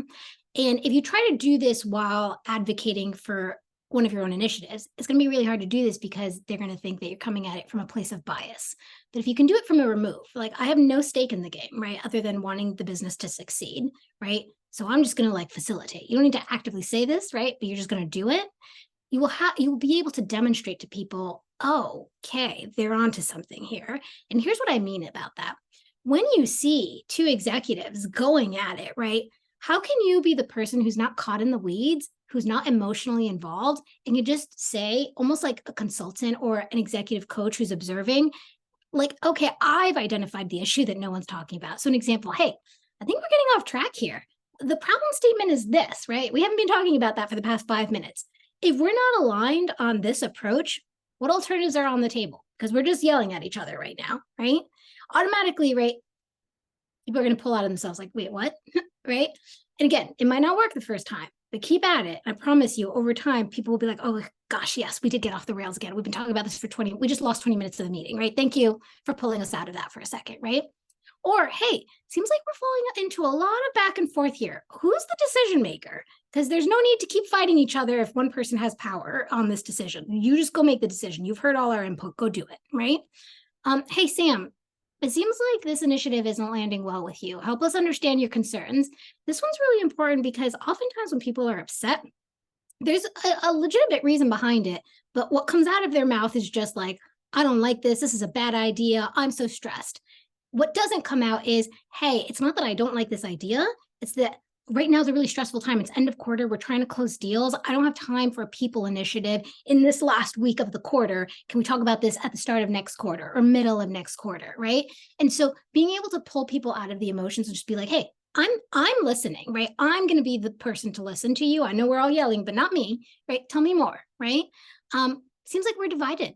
And if you try to do this while advocating for one of your own initiatives, it's going to be really hard to do this because they're going to think that you're coming at it from a place of bias. But if you can do it from a remove, like, I have no stake in the game, right? Other than wanting the business to succeed, right? So I'm just going to like facilitate. You don't need to actively say this, right? But you're just going to do it. You will be able to demonstrate to people, oh, okay, they're onto something here. And here's what I mean about that. When you see 2 executives going at it, right? How can you be the person who's not caught in the weeds, who's not emotionally involved, and you just say, almost like a consultant or an executive coach who's observing, like, okay, I've identified the issue that no one's talking about. So an example, hey, I think we're getting off track here. The problem statement is this, right? We haven't been talking about that for the past 5 minutes. If we're not aligned on this approach, what alternatives are on the table? Because we're just yelling at each other right now, right? Automatically, right? People are going to pull out of themselves like, wait, what? Right? And again, it might not work the first time, but keep at it. I promise you, over time, people will be like, oh gosh, yes, we did get off the rails again. We've been talking about this for we just lost 20 minutes of the meeting, right? Thank you for pulling us out of that for a second, right? Or, hey, seems like we're falling into a lot of back and forth here. Who's the decision maker? Because there's no need to keep fighting each other if one person has power on this decision. You just go make the decision. You've heard all our input, go do it, right? Hey, Sam, it seems like this initiative isn't landing well with you. Help us understand your concerns. This one's really important because oftentimes when people are upset, there's a legitimate reason behind it, but what comes out of their mouth is just like, I don't like this. This is a bad idea. I'm so stressed. What doesn't come out is, hey, it's not that I don't like this idea. It's that right now is a really stressful time. It's end of quarter. We're trying to close deals. I don't have time for a people initiative in this last week of the quarter. Can we talk about this at the start of next quarter or middle of next quarter, right? And so being able to pull people out of the emotions and just be like, hey, I'm listening, right? I'm going to be the person to listen to you. I know we're all yelling, but not me, right? Tell me more, right? Seems like we're divided.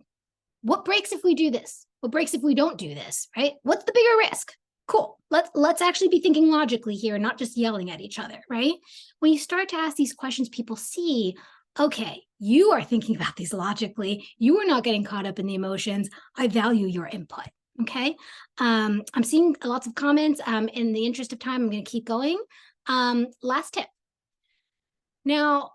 What breaks if we do this? What breaks if we don't do this, right? What's the bigger risk? Cool. Let's actually be thinking logically here, not just yelling at each other, right? When you start to ask these questions, people see, okay, you are thinking about these logically. You are not getting caught up in the emotions. I value your input. Okay. I'm seeing lots of comments. In the interest of time, I'm going to keep going. Last tip. Now,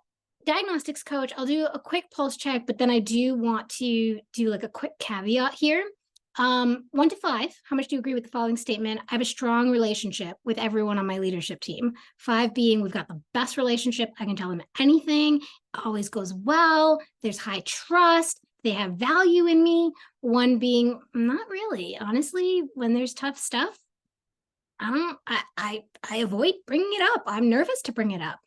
diagnostics coach, I'll do a quick pulse check, but then I do want to do like a quick caveat here. 1 to 5, how much do you agree with the following statement? I have a strong relationship with everyone on my leadership team. 5 being, we've got the best relationship. I can tell them anything. It always goes well. There's high trust. They have value in me. 1 being, not really. Honestly, when there's tough stuff, I avoid bringing it up. I'm nervous to bring it up.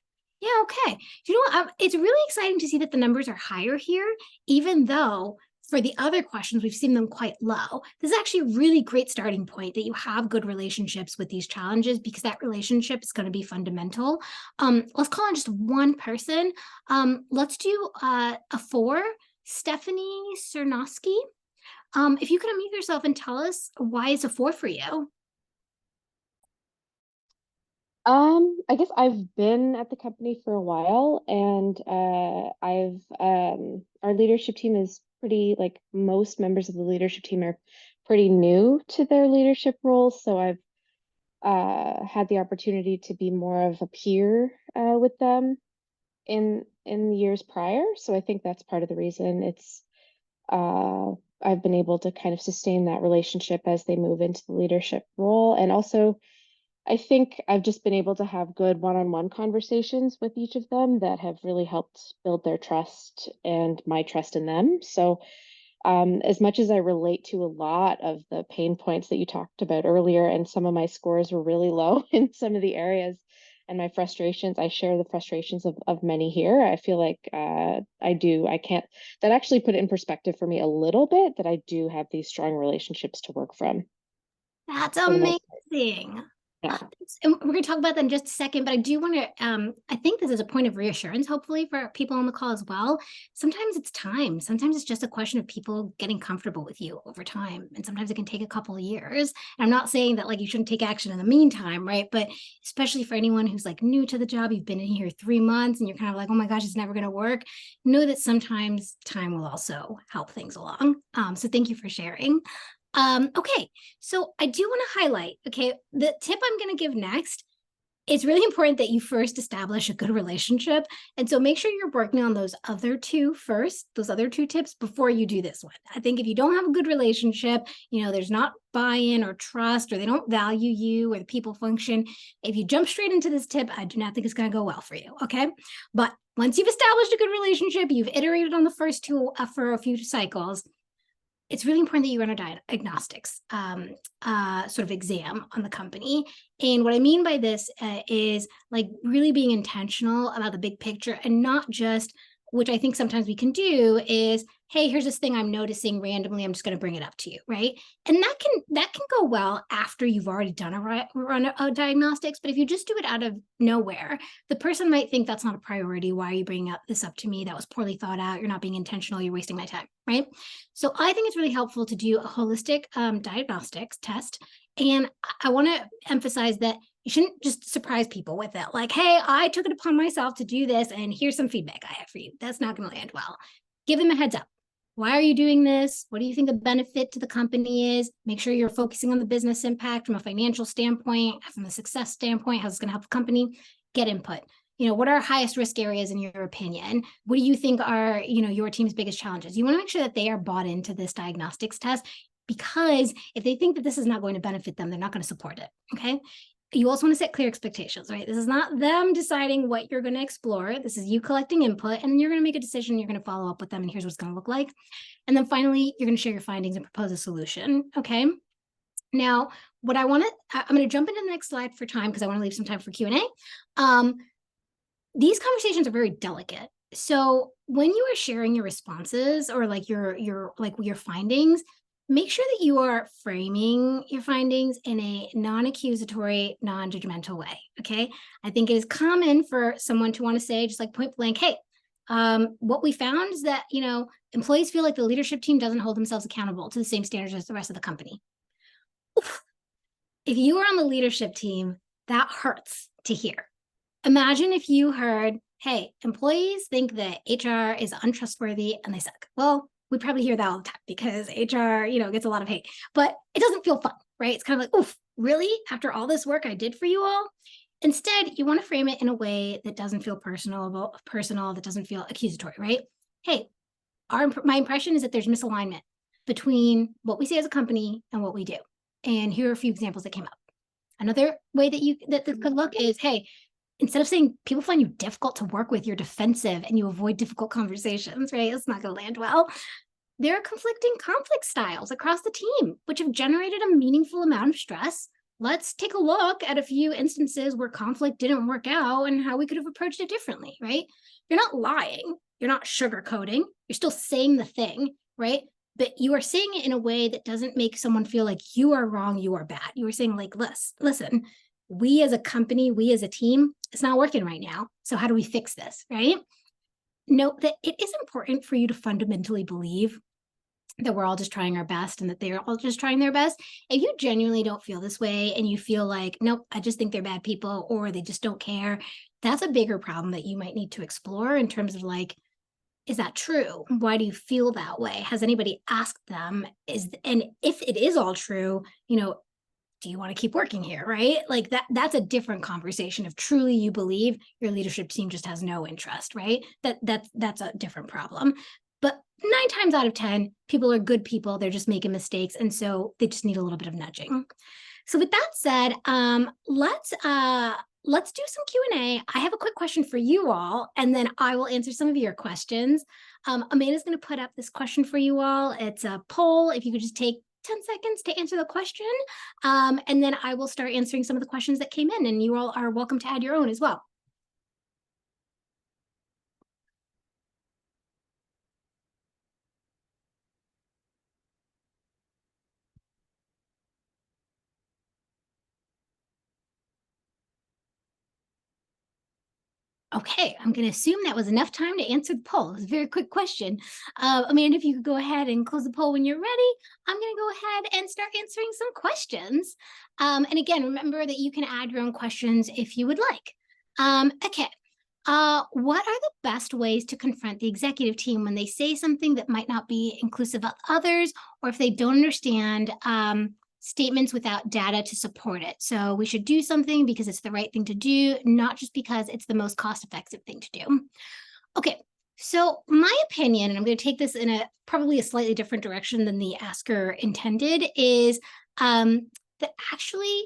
Yeah, okay. You know what? It's really exciting to see that the numbers are higher here, even though For the other questions, we've seen them quite low. This is actually a really great starting point that you have good relationships with these challenges, because that relationship is going to be fundamental. Let's call on just one person. Let's do a 4, Stephanie Cernosky. If you could unmute yourself and tell us why it's a 4 for you. I guess I've been at the company for a while, and our leadership team is pretty, like, most members of the leadership team are pretty new to their leadership roles. So I've had the opportunity to be more of a peer with them in the years prior. So I think that's part of the reason I've been able to kind of sustain that relationship as they move into the leadership role. And also, I think I've just been able to have good one-on-one conversations with each of them that have really helped build their trust and my trust in them. So as much as I relate to a lot of the pain points that you talked about earlier, and some of my scores were really low in some of the areas, and my frustrations, I share the frustrations of many here. I feel like that actually put it in perspective for me a little bit, that I do have these strong relationships to work from. That's for the most part. amazing. Yeah. And we're going to talk about that in just a second, but I do want to, I think this is a point of reassurance, hopefully, for people on the call as well. Sometimes it's time. Sometimes it's just a question of people getting comfortable with you over time. And sometimes it can take a couple of years. And I'm not saying that, like, you shouldn't take action in the meantime, right? But especially for anyone who's, like, new to the job, you've been in here 3 months and you're kind of like, oh my gosh, it's never going to work. Know that sometimes time will also help things along. So thank you for sharing. Okay, so I do want to highlight, okay, the tip I'm going to give next. It's really important that you first establish a good relationship. And so make sure you're working on those other 2 first, those other 2 tips before you do this one. I think if you don't have a good relationship, there's not buy-in or trust, or they don't value you or the people function. If you jump straight into this tip, I do not think it's going to go well for you. Okay. But once you've established a good relationship, you've iterated on the first 2 for a few cycles, it's really important that you run a diagnostics sort of exam on the company. And what I mean by this is, like, really being intentional about the big picture, and not just, which I think sometimes we can do, is, hey, here's this thing I'm noticing randomly, I'm just going to bring it up to you, right? And that can go well after you've already done a diagnostics. But if you just do it out of nowhere, the person might think that's not a priority. Why are you bringing this up to me? That was poorly thought out. You're not being intentional. You're wasting my time, right? So I think it's really helpful to do a holistic diagnostics test. And I want to emphasize that you shouldn't just surprise people with it. Like, hey, I took it upon myself to do this, and here's some feedback I have for you. That's not going to land well. Give them a heads up. Why are you doing this? What do you think the benefit to the company is? Make sure you're focusing on the business impact from a financial standpoint, from a success standpoint, how it's going to help the company. Get input. What are highest risk areas in your opinion? What do you think are, your team's biggest challenges? You want to make sure that they are bought into this diagnostics test, because if they think that this is not going to benefit them, they're not going to support it. Okay. You also want to set clear expectations, right? This is not them deciding what you're going to explore. This is you collecting input, and then you're going to make a decision. You're going to follow up with them, and here's what it's going to look like. And then finally, you're going to share your findings and propose a solution. Okay. Now, I'm going to jump into the next slide for time, because I want to leave some time for Q&A. These conversations are very delicate. So when you are sharing your responses, or like your findings, make sure that you are framing your findings in a non-accusatory, non-judgmental way. Okay. I think it is common for someone to want to say, just like point blank, hey, what we found is that, employees feel like the leadership team doesn't hold themselves accountable to the same standards as the rest of the company. Oof. If you are on the leadership team, that hurts to hear. Imagine if you heard, hey, employees think that HR is untrustworthy and they suck. Well, we probably hear that all the time, because HR, gets a lot of hate, but it doesn't feel fun, right? It's kind of like, oof, really? After all this work I did for you all? Instead, you want to frame it in a way that doesn't feel personal, that doesn't feel accusatory, right? Hey, my impression is that there's misalignment between what we say as a company and what we do. And here are a few examples that came up. Another way that this could look is, hey, instead of saying people find you difficult to work with, you're defensive and you avoid difficult conversations, right? It's not going to land well. There are conflicting conflict styles across the team, which have generated a meaningful amount of stress. Let's take a look at a few instances where conflict didn't work out and how we could have approached it differently, right? You're not lying. You're not sugarcoating. You're still saying the thing, right? but you are saying it in a way that doesn't make someone feel like you are wrong, you are bad. You are saying like, listen, we as a company, we as a team, it's not working right now. So how do we fix this, right? Note that it is important for you to fundamentally believe that we're all just trying our best and that they're all just trying their best. If you genuinely don't feel this way and you feel like, nope, I just think they're bad people or they just don't care, that's a bigger problem that you might need to explore in terms of like, is that true? Why do you feel that way? Has anybody asked them? And if it is all true, do you want to keep working here, right? Like that's a different conversation. If truly you believe your leadership team just has no interest, right? That's a different problem. But 9 times out of 10, people are good people. They're just making mistakes. And so they just need a little bit of nudging. So with that said, let's do some Q&A. I have a quick question for you all, and then I will answer some of your questions. Amanda's going to put up this question for you all. It's a poll. If you could just take 10 seconds to answer the question, and then I will start answering some of the questions that came in, and you all are welcome to add your own as well. Okay, I'm going to assume that was enough time to answer the poll. It was a very quick question. Amanda, if you could go ahead and close the poll when you're ready, I'm going to go ahead and start answering some questions. And again, remember that you can add your own questions if you would like. Okay, what are the best ways to confront the executive team when they say something that might not be inclusive of others, or if they don't understand statements without data to support it? So we should do something because it's the right thing to do, not just because it's the most cost-effective thing to do. Okay, so my opinion, and I'm going to take this in probably a slightly different direction than the asker intended, is that actually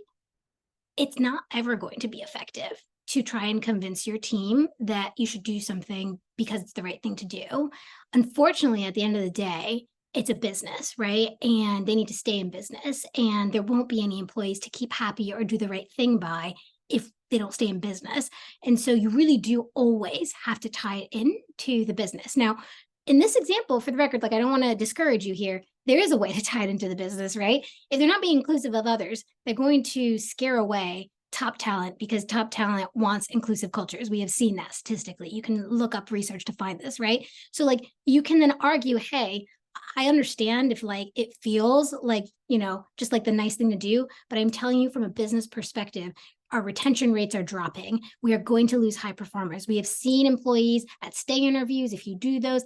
it's not ever going to be effective to try and convince your team that you should do something because it's the right thing to do. Unfortunately, at the end of the day, it's a business, right? And they need to stay in business, and there won't be any employees to keep happy or do the right thing by if they don't stay in business. And so you really do always have to tie it into the business. Now, in this example, for the record, like I don't want to discourage you here, there is a way to tie it into the business, right? If they're not being inclusive of others, they're going to scare away top talent because top talent wants inclusive cultures. We have seen that statistically. You can look up research to find this, right? So like you can then argue, hey, I understand if like it feels like, just like the nice thing to do, but I'm telling you from a business perspective, our retention rates are dropping. We are going to lose high performers. We have seen employees at stay interviews, if you do those,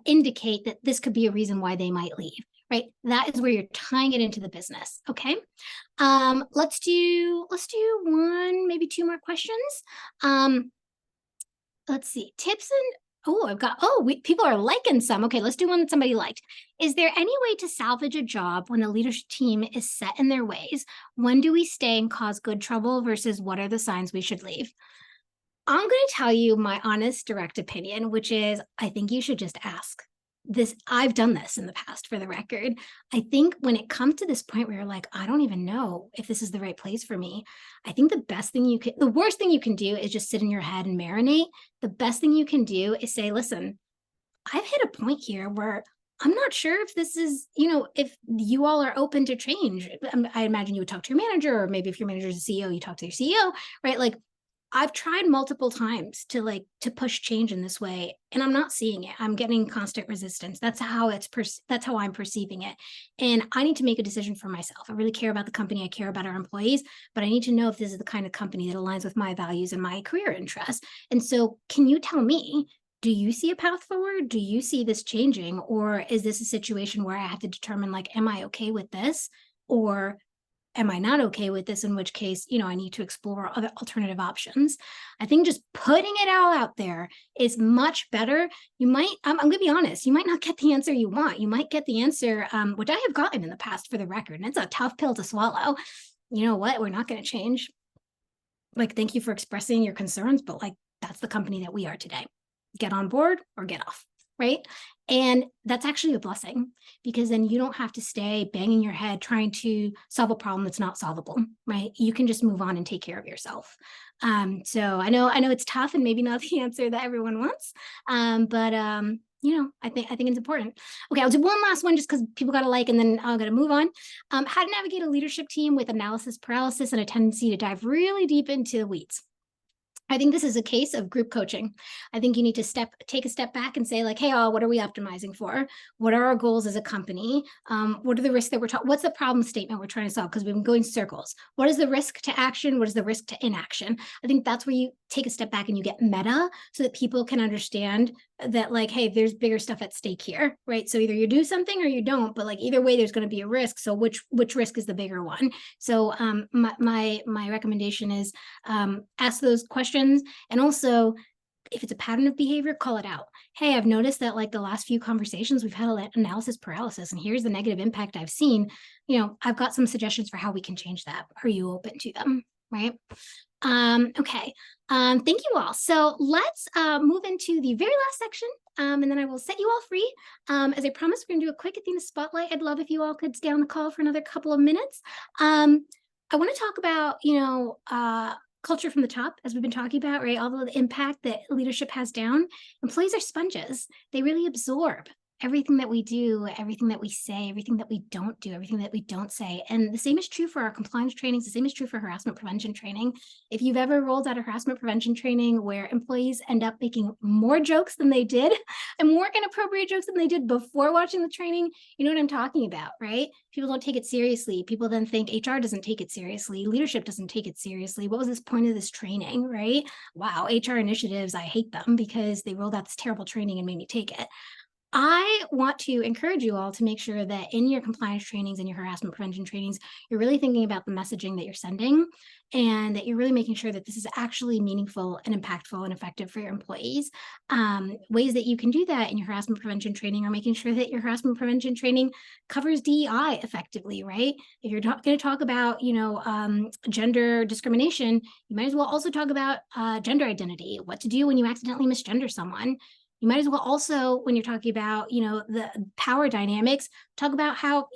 indicate that this could be a reason why they might leave, right? That is where you're tying it into the business, okay? Let's do one, maybe 2 more questions. Let's see, tips and people are liking some. Okay, let's do one that somebody liked. Is there any way to salvage a job when the leadership team is set in their ways? When do we stay and cause good trouble versus what are the signs we should leave? I'm going to tell you my honest, direct opinion, which is I think you should just ask. I've done this in the past, for the record. I think when it comes to this point where you're like, I don't even know if this is the right place for me, I think the worst thing you can do is just sit in your head and marinate. The best thing you can do is say, listen, I've hit a point here where I'm not sure if this is, if you all are open to change. I imagine you would talk to your manager, or maybe if your manager is a CEO, you talk to your CEO, right? Like I've tried multiple times to push change in this way, and I'm not seeing it. I'm getting constant resistance. That's how I'm perceiving it. And I need to make a decision for myself. I really care about the company. I care about our employees, but I need to know if this is the kind of company that aligns with my values and my career interests. And so can you tell me, do you see a path forward? Do you see this changing? Or is this a situation where I have to determine, like, am I okay with this? Or am I not okay with this? In which case, I need to explore other alternative options. I think just putting it all out there is much better. I'm going to be honest, you might not get the answer you want. You might get the answer, which I have gotten in the past, for the record, and it's a tough pill to swallow. You know what? We're not going to change. Like, thank you for expressing your concerns, but like, that's the company that we are today. Get on board or get off. Right? And that's actually a blessing, because then you don't have to stay banging your head trying to solve a problem that's not solvable, right? You can just move on and take care of yourself. So I know it's tough and maybe not the answer that everyone wants, but I think it's important. Okay, I'll do one last one just because people got to like, and then I'm going to move on. How to navigate a leadership team with analysis paralysis and a tendency to dive really deep into the weeds. I think this is a case of group coaching. I think you need to take a step back and say like, hey, all, what are we optimizing for? What are our goals as a company? What are the risks that what's the problem statement we're trying to solve? Because we've been going circles. What is the risk to action? What is the risk to inaction? I think that's where you take a step back and you get meta so that people can understand that like, hey, there's bigger stuff at stake here, right? So either you do something or you don't, but like either way, there's going to be a risk. So which risk is the bigger one? So my recommendation is ask those questions. And also, if it's a pattern of behavior, call it out. Hey, I've noticed that like the last few conversations we've had analysis paralysis, and here's the negative impact I've seen. I've got some suggestions for how we can change that. Are you open to them? Right? Okay. Thank you all. So let's move into the very last section, and then I will set you all free. As I promised, we're going to do a quick Athena Spotlight. I'd love if you all could stay on the call for another couple of minutes. I want to talk about, culture from the top, as we've been talking about, right? All the impact that leadership has down. Employees are sponges. They really absorb everything that we do, everything that we say, everything that we don't do, everything that we don't say. And the same is true for our compliance trainings. The same is true for harassment prevention training. If you've ever rolled out a harassment prevention training where employees end up making more jokes than they did and more inappropriate jokes than they did before watching the training, you know what I'm talking about, right? People don't take it seriously. People then think HR doesn't take it seriously. Leadership doesn't take it seriously. What was this point of this training, right? Wow, HR initiatives, I hate them because they rolled out this terrible training and made me take it. I want to encourage you all to make sure that in your compliance trainings and your harassment prevention trainings, you're really thinking about the messaging that you're sending and that you're really making sure that this is actually meaningful and impactful and effective for your employees. Ways that you can do that in your harassment prevention training are making sure that your harassment prevention training covers DEI effectively, right? If you're going to talk about, gender discrimination, you might as well also talk about gender identity, what to do when you accidentally misgender someone. You might as well also, when you're talking about, the power dynamics, talk about how,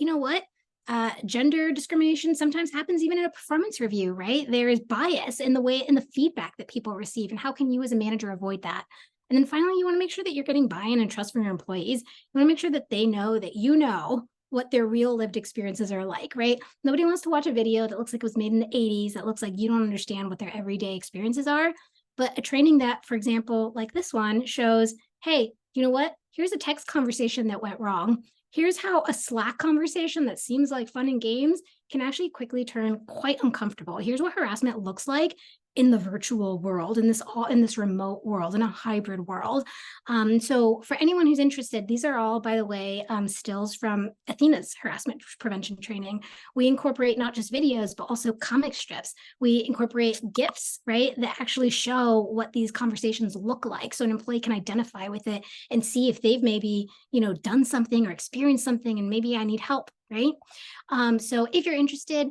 gender discrimination sometimes happens even in a performance review, right? There is bias in the feedback that people receive, and how can you as a manager avoid that? And then finally, you want to make sure that you're getting buy-in and trust from your employees. You want to make sure that they know that what their real lived experiences are like, right? Nobody wants to watch a video that looks like it was made in the 80s, that looks like you don't understand what their everyday experiences are. But a training that, for example, like this one shows, hey, you know what? Here's a text conversation that went wrong. Here's how a Slack conversation that seems like fun and games can actually quickly turn quite uncomfortable. Here's what harassment looks like in the virtual world, in this remote world, in a hybrid world. So for anyone who's interested, these are all, by the way, stills from Athena's harassment prevention training. We incorporate not just videos, but also comic strips. We incorporate GIFs, right, that actually show what these conversations look like. So an employee can identify with it and see if they've maybe, done something or experienced something, and maybe I need help. Right. So if you're interested,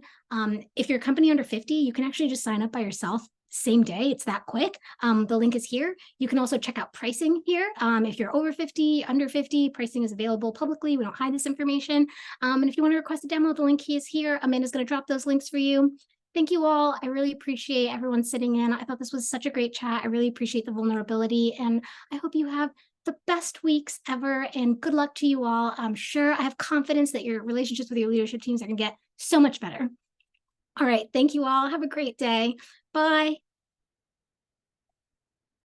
if you're a company under 50, you can actually just sign up by yourself same day. It's that quick. The link is here. You can also check out pricing here. If you're over 50, under 50, pricing is available publicly. We don't hide this information. And if you want to request a demo, the link is here. Amanda's going to drop those links for you. Thank you all. I really appreciate everyone sitting in. I thought this was such a great chat. I really appreciate the vulnerability, and I hope you have the best weeks ever, and good luck to you all. I'm sure I have confidence that your relationships with your leadership teams are going to get so much better. All right. Thank you all. Have a great day. Bye.